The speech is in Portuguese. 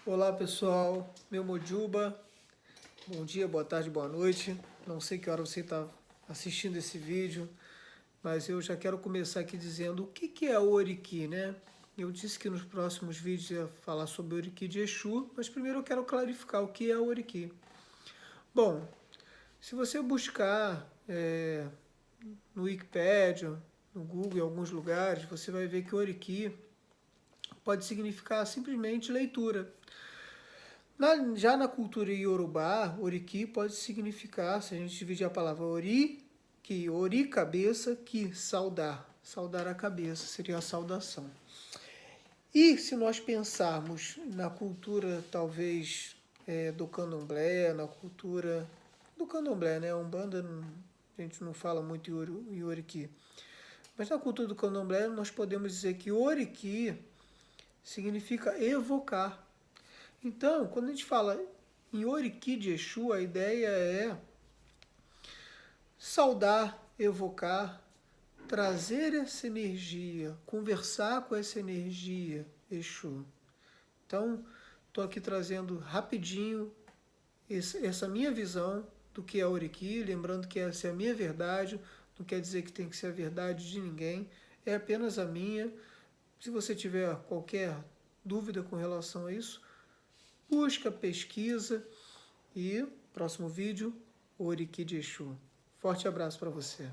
Olá pessoal, meu Mojuba, bom dia, boa tarde, boa noite. Não sei que hora você está assistindo esse vídeo, mas eu já quero começar aqui dizendo o que é o Oriki, né? Eu disse que nos próximos vídeos ia falar sobre o Oriki de Exu, mas primeiro eu quero clarificar o que é o Oriki. Bom, se você buscar no Wikipedia, no Google, em alguns lugares, você vai ver que o Oriki pode significar simplesmente leitura. Já na cultura iorubá, oriki pode significar, se a gente dividir a palavra ori, que ori, cabeça, que saudar. Saudar a cabeça seria a saudação. E se nós pensarmos na cultura, talvez, do candomblé, na cultura do candomblé, né? Umbanda, a gente não fala muito em oriki. Mas na cultura do candomblé, nós podemos dizer que oriki significa evocar. Então, quando a gente fala em Oriki de Exu, a ideia é saudar, evocar, trazer essa energia, conversar com essa energia Exu. Então, estou aqui trazendo rapidinho essa minha visão do que é Oriki, lembrando que essa é a minha verdade, não quer dizer que tem que ser a verdade de ninguém, é apenas a minha. Se você tiver qualquer dúvida com relação a isso, busca, pesquisa e próximo vídeo, Oriki de Exu. Forte abraço para você.